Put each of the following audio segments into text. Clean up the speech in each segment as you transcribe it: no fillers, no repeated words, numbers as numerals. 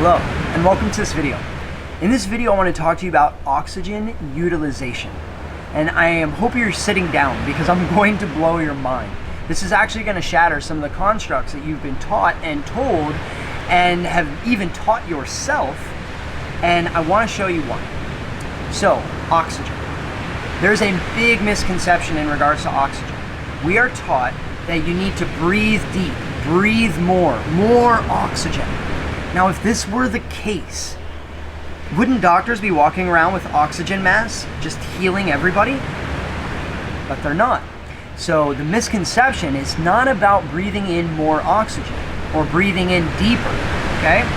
Hello, and welcome to this video. In this video, I want to talk to you about oxygen utilization. And I am hoping you're sitting down because I'm going to blow your mind. This is actually going to shatter some of the constructs that you've been taught and told and have even taught yourself. And I want to show you why. So, oxygen. There's a big misconception in regards to oxygen. We are taught that you need to breathe deep, breathe more oxygen. Now, if this were the case, wouldn't doctors be walking around with oxygen masks, just healing everybody? But they're not. So the misconception is not about breathing in more oxygen or breathing in deeper, okay?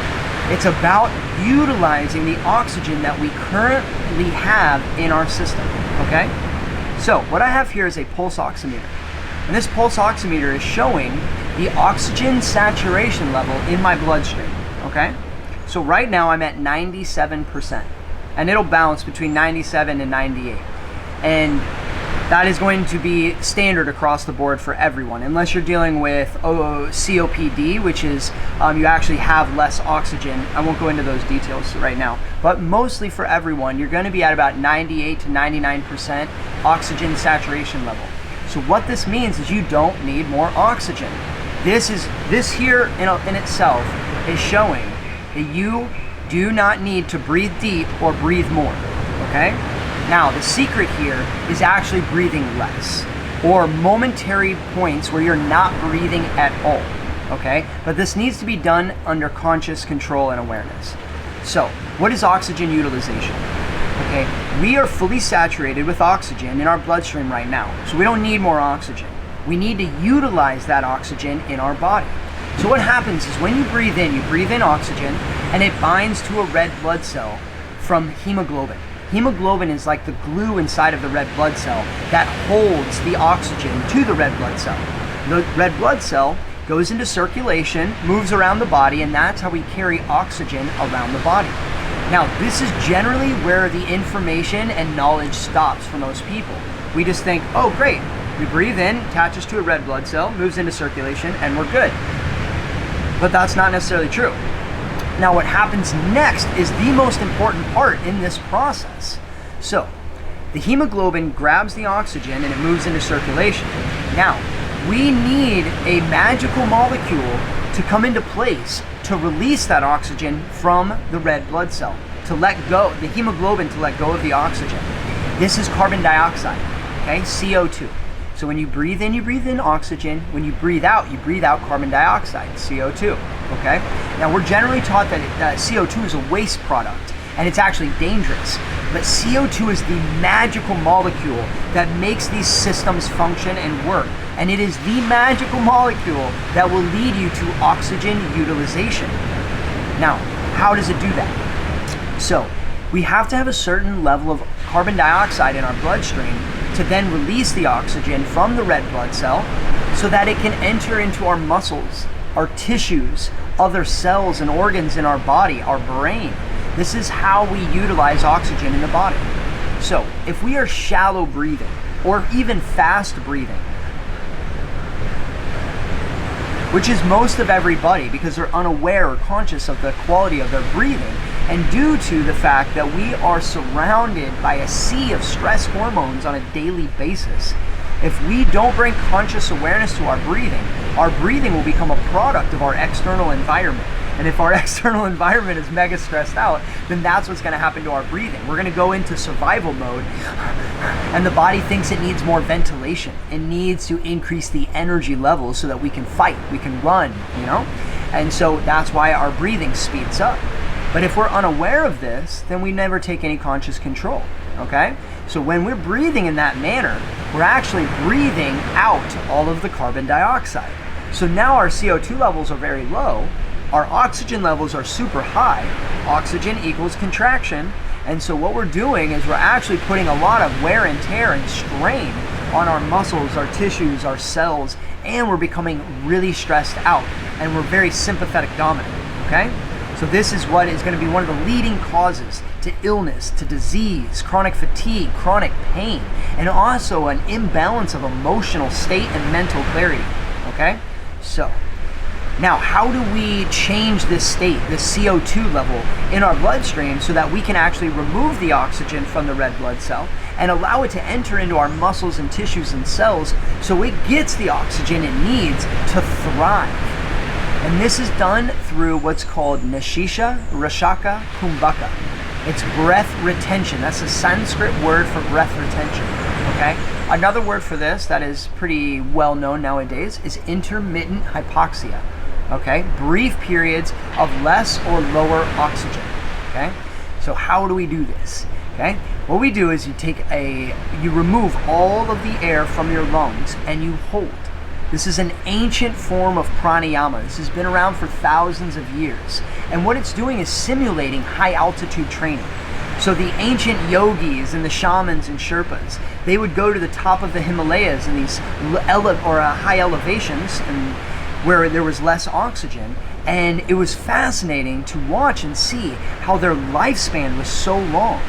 It's about utilizing the oxygen that we currently have in our system, okay? So what I have here is a pulseoxymeter. And this pulseoxymeter is showing the oxygen saturation level in my bloodstream. Okay, so right now I'm at 97%, and it'll bounce between 97 and 98, and that is going to be standard across the board for everyone, unless you're dealing with COPD, which is you actually have less oxygen. I won't go into those details right now, but mostly for everyone, you're going to be at about 98 to 99% oxygen saturation level. So what this means is you don't need more oxygen. This here in itself is showing that you do not need to breathe deep or breathe more, okay? Now, the secret here is actually breathing less, or momentary points where you're not breathing at all, okay? But this needs to be done under conscious control and awareness. So, what is oxygen utilization? Okay, we are fully saturated with oxygen in our bloodstream right now, so we don't need more oxygen. We need to utilize that oxygen in our body. So what happens is when you breathe in oxygen, and it binds to a red blood cell from hemoglobin. Hemoglobin is like the glue inside of the red blood cell that holds the oxygen to the red blood cell. The red blood cell goes into circulation, moves around the body, and that's how we carry oxygen around the body. Now, this is generally where the information and knowledge stops for most people. We just think, oh great, we breathe in, attaches to a red blood cell, moves into circulation, and we're good. But that's not necessarily true. Now, what happens next is the most important part in this process. So, the hemoglobin grabs the oxygen and it moves into circulation. Now, we need a magical molecule to come into place to release that oxygen from the red blood cell, to let go, the hemoglobin to let go of the oxygen. This is carbon dioxide, okay, CO2. So when you breathe in oxygen. When you breathe out carbon dioxide, CO2, okay? Now, we're generally taught that CO2 is a waste product, and it's actually dangerous. But CO2 is the magical molecule that makes these systems function and work. And it is the magical molecule that will lead you to oxygen utilization. Now, how does it do that? So, we have to have a certain level of carbon dioxide in our bloodstream to then release the oxygen from the red blood cell so that it can enter into our muscles, our tissues, other cells and organs in our body, our brain. This is how we utilize oxygen in the body. So, if we are shallow breathing or even fast breathing, which is most of everybody because they're unaware or conscious of the quality of their breathing, and due to the fact that we are surrounded by a sea of stress hormones on a daily basis, if we don't bring conscious awareness to our breathing will become a product of our external environment. And if our external environment is mega stressed out, then that's what's going to happen to our breathing. We're going to go into survival mode, and the body thinks it needs more ventilation. It needs to increase the energy levels so that we can fight, we can run, you know? And so that's why our breathing speeds up. But if we're unaware of this, then we never take any conscious control, okay? So when we're breathing in that manner, we're actually breathing out all of the carbon dioxide. So now our CO2 levels are very low, our oxygen levels are super high. Oxygen equals contraction, and so what we're doing is we're actually putting a lot of wear and tear and strain on our muscles, our tissues, our cells, and we're becoming really stressed out, and we're very sympathetic dominant, okay? So this is what is going to be one of the leading causes to illness, to disease, chronic fatigue, chronic pain, and also an imbalance of emotional state and mental clarity, okay? So Now, how do we change this state, this CO2 level in our bloodstream, so that we can actually remove the oxygen from the red blood cell and allow it to enter into our muscles and tissues and cells so it gets the oxygen it needs to thrive? And this is done through what's called Nashisha Rashaka Kumbhaka. It's breath retention. That's a Sanskrit word for breath retention, okay? Another word for this that is pretty well known nowadays is intermittent hypoxia, okay? Brief periods of less or lower oxygen, okay? So how do we do this, okay? What we do is you remove all of the air from your lungs and you hold. This is an ancient form of pranayama. This has been around for thousands of years. And what it's doing is simulating high altitude training. So the ancient yogis and the shamans and Sherpas, they would go to the top of the Himalayas in these high elevations and where there was less oxygen. And it was fascinating to watch and see how their lifespan was so long.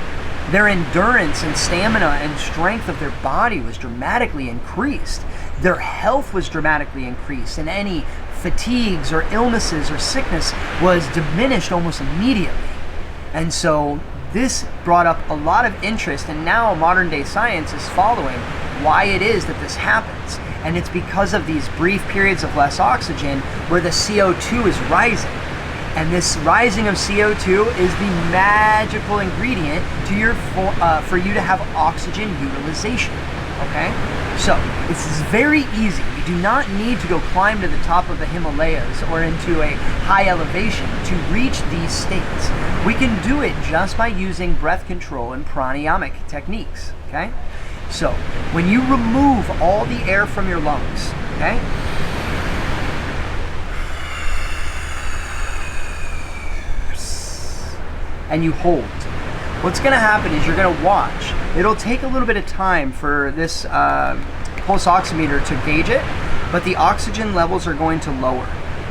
Their endurance and stamina and strength of their body was dramatically increased. Their health was dramatically increased, and any fatigues or illnesses or sickness was diminished almost immediately. And so this brought up a lot of interest, and now modern day science is following why it is that this happens. And it's because of these brief periods of less oxygen where the CO2 is rising. And this rising of CO2 is the magical ingredient for you to have oxygen utilization, okay? So, this is very easy. You do not need to go climb to the top of the Himalayas or into a high elevation to reach these states. We can do it just by using breath control and pranayamic techniques, okay? So, when you remove all the air from your lungs, okay? And you hold. What's gonna happen is you're gonna watch. It'll take a little bit of time for this pulseoxymeter to gauge it, but the oxygen levels are going to lower.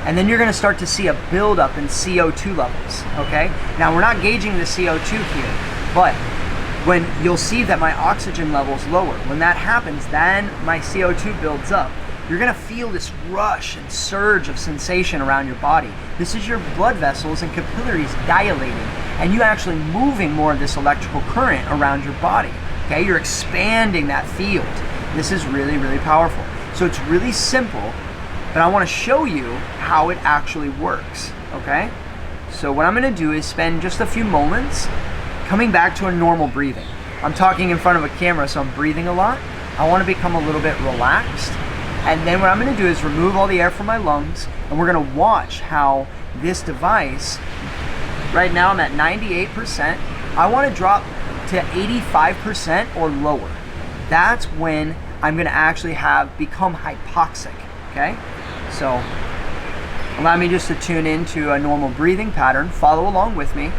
And then you're gonna start to see a buildup in CO2 levels, okay? Now we're not gauging the CO2 here, but when you'll see that my oxygen levels lower, when that happens, then my CO2 builds up. You're gonna feel this rush and surge of sensation around your body. This is your blood vessels and capillaries dilating, and you actually moving more of this electrical current around your body, okay? You're expanding that field. This is really, really powerful. So it's really simple, but I wanna show you how it actually works, okay? So what I'm gonna do is spend just a few moments coming back to a normal breathing. I'm talking in front of a camera, so I'm breathing a lot. I wanna become a little bit relaxed. And then what I'm gonna do is remove all the air from my lungs, and we're gonna watch how this device, right now I'm at 98%, I wanna drop to 85% or lower. That's when I'm gonna actually become hypoxic, okay? So, allow me just to tune into a normal breathing pattern, follow along with me.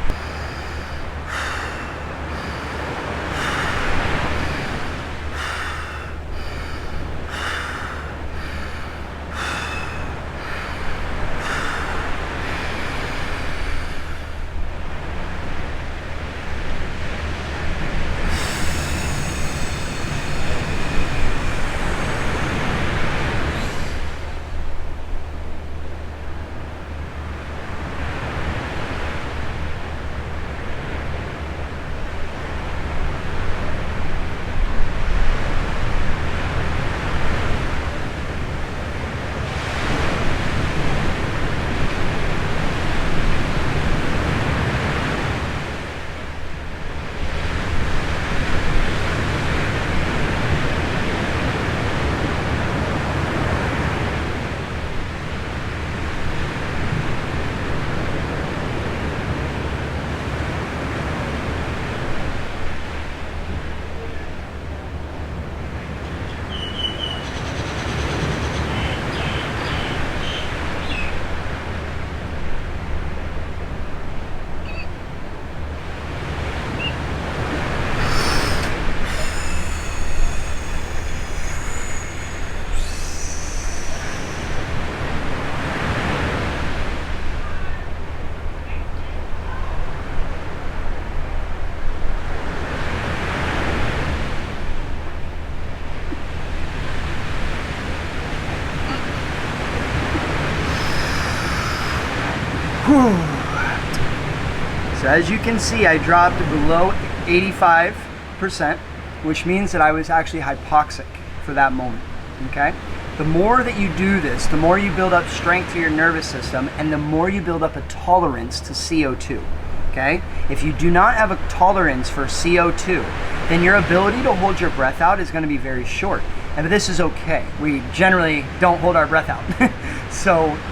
So as you can see, I dropped below 85%, which means that I was actually hypoxic for that moment, okay? The more that you do this, the more you build up strength to your nervous system, and the more you build up a tolerance to CO2, okay? If you do not have a tolerance for CO2, then your ability to hold your breath out is gonna be very short. And this is okay. We generally don't hold our breath out.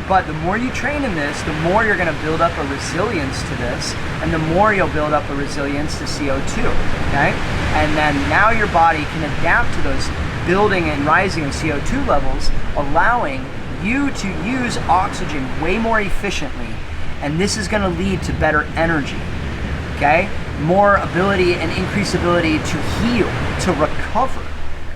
But the more you train in this, the more you're gonna build up a resilience to this, and the more you'll build up a resilience to CO2, okay? And then now your body can adapt to those building and rising of CO2 levels, allowing you to use oxygen way more efficiently, and this is gonna lead to better energy, okay? More ability and increased ability to heal, to recover,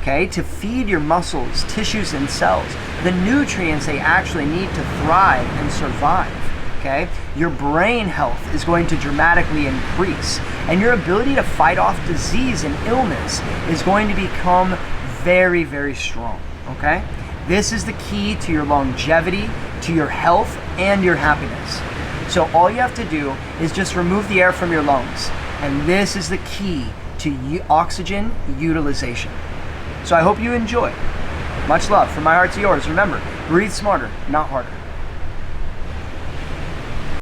okay? To feed your muscles, tissues, and cells the nutrients they actually need to thrive and survive, okay? Your brain health is going to dramatically increase, and your ability to fight off disease and illness is going to become very, very strong, okay? This is the key to your longevity, to your health, and your happiness. So all you have to do is just remove the air from your lungs, and this is the key to oxygen utilization. So I hope you enjoy. Much love from my heart to yours. Remember, breathe smarter, not harder.